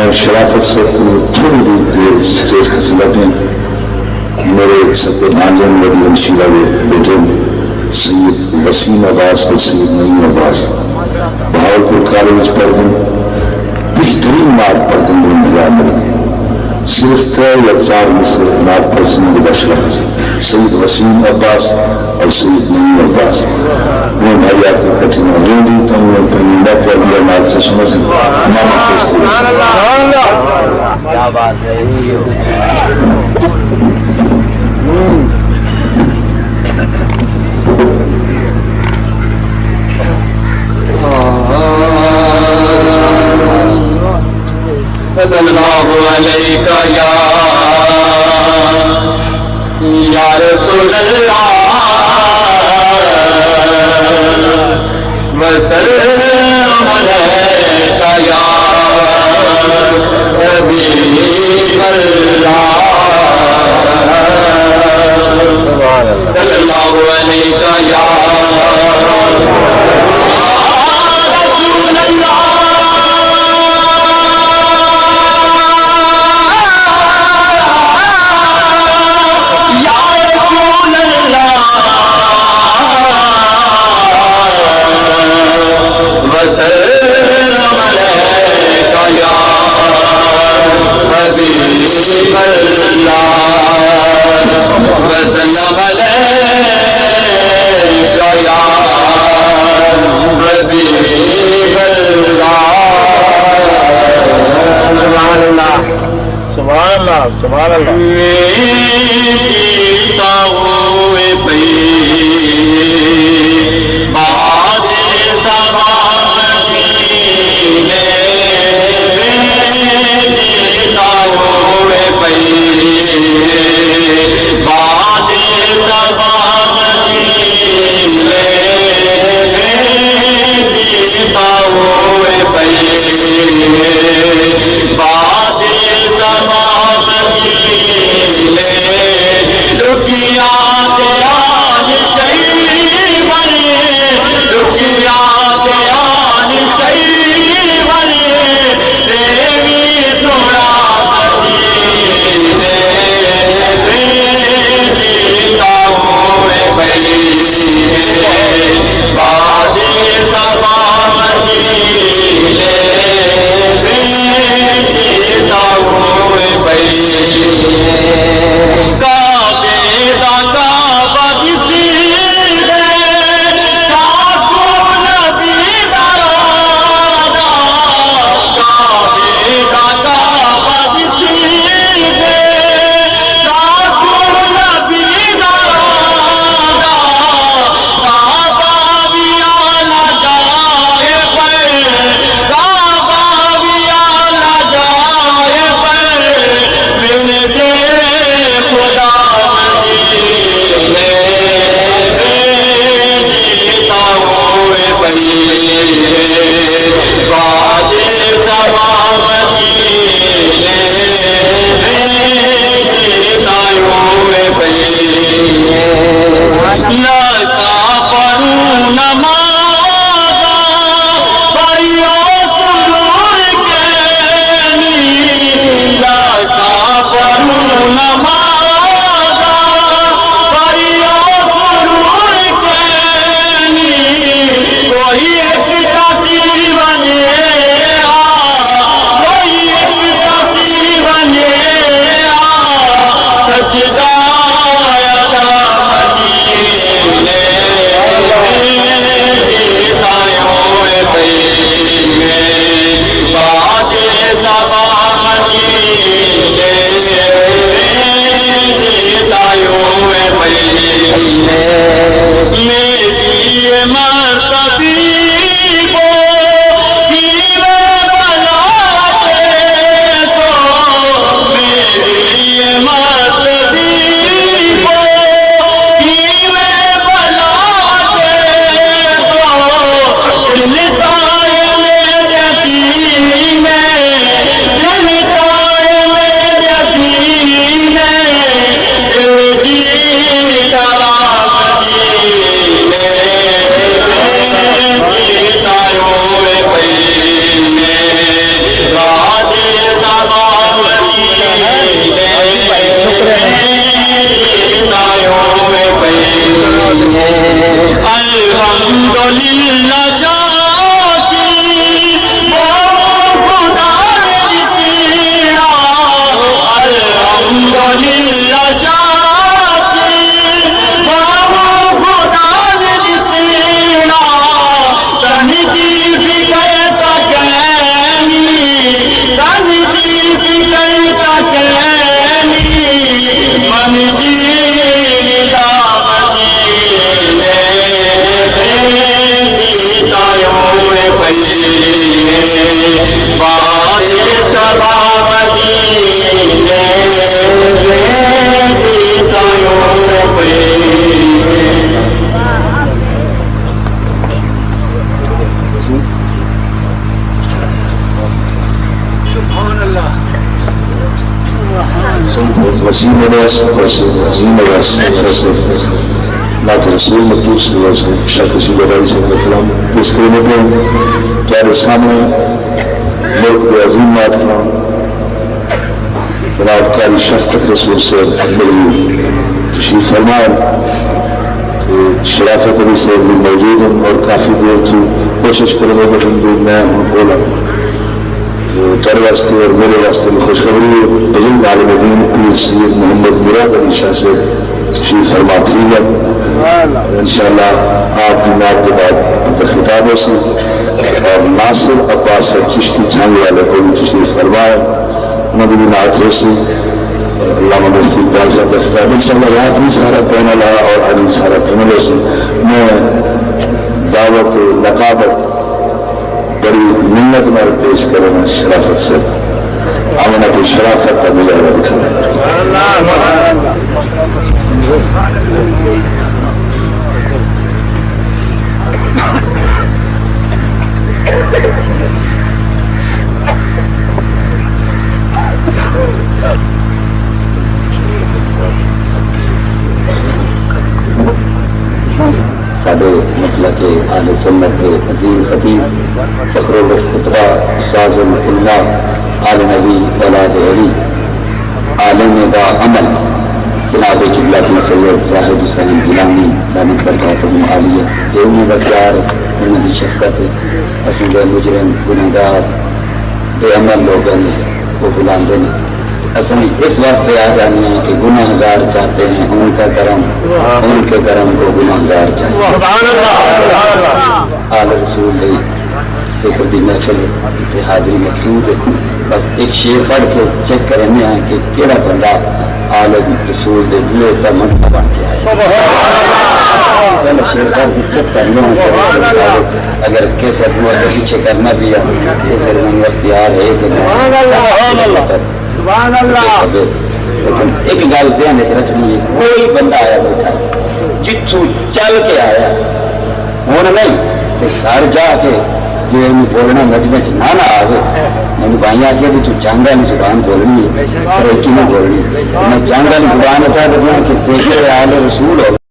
میں شرافت سے تھوڑی دیر اسٹیج کا چلاتے ہیں. میرے سب ناجن ولی انشیلا کے بیٹے سید وسیم عباس اور سید نعیم عباس بہاولپور کالج پڑھتے بہترین نعت پڑھتے ہیں. انتظار ملتے صرف 3 یا 4 میں سے نعت پڑھتے ہیں. بشرا سید وسیم عباس اور سید نعیم عباس وہ بھائی آپ کو کٹھن ریڈی تو وہ پہلی نہ کر دیا نعت سے سنا سے کیا بات ہے. صلی اللہ علیہ یا رسول اللہ وسلم علیہ یا حبیب اللہ صلی اللہ علیہ یا رسول اللہ وسلم علیک یا حبیب اللہ وسلم علیک یا حبیب اللہ. سبحان اللہ سبحان اللہ سبحان اللہ. پیتا ہوئے پی وسیم الناس وسیم الناس نات رسول مطلوب سے شک رسول اللہ صلی اللہ علیہ وسلم اس کرنے پہ تمہارے سامنے ملک کے عظیم بات تھا جناب کاری شفقت رسول سے میری تشریف فرمائے شرافت علی سے بھی موجود ہوں اور کافی دیر تو کوشش کروں گا بٹن بھی میں ہوں بولا تیرے واسطے اور میرے واسطے میں خوشخبری بزرگ عالم دین پیر سید محمد مراد علی شاہ سے تشریف فرما تھی گا اور انشاءاللہ آپ کی نعت کے بعد اب خطابوں سے اور ناصر عباس چشتی چھانگے والے کو بھی تشریف فرمائے نبی نعت سے اور علامہ مفتی اقبال صاحب کا خطاب انشاءاللہ رات بھی سارا پینل ہے اور آج سارا پینل سے میں دعوت نقابت بڑی منت میں پیش کرنا شرافت سے آمنہ کی شرافت کا مظاہرہ دکھانا سادے مسئلہ کے اہل سنت کے عظیم خطیب فخر الخطبہ استاذ العلماء آل نبی اولاد علی عالم با عمل جناب قبلہ کی سید زاہد حسین غلامی دامت برکاتہم عالیہ یہ انہیں کا پیار انہیں کی شفقت اصل مجرم گنہگار بے عمل لوگ وہ بلاندے نے اصل اس واسطے آ جانے ہیں کہ گناہ گار چاہتے ہیں ان کا کرم ان کے کرم کو گناہ گار چاہتے ہیں آل رسول گئی ذکر دی محفل حاضری مقصود ہے بس ایک شعر پڑھ کے چیک کرنے ہیں کہ کیڑا بندہ آل رسول دے بلے کا منتخب بن کے آئے پہلے شعر پڑھ کے چیک کرنے ہیں اگر کیسا ہوا تو پیچھے کرنا بھی ہے پھر من اختیار ہے کہ لیکن ایک گل دھیان رکھنی ہے کوئی بندہ آیا بیٹھا جتوں چل کے آیا ہوں نہیں گھر جا کے جی بولنا مجمے چ نہ آئے میں بھائی آخیا بھی تو چنگا نہیں زبان بولنی ہے سروکی نہیں بولنی میں چنگا نہیں زبان چاہ رہا کہ آل رسول ہو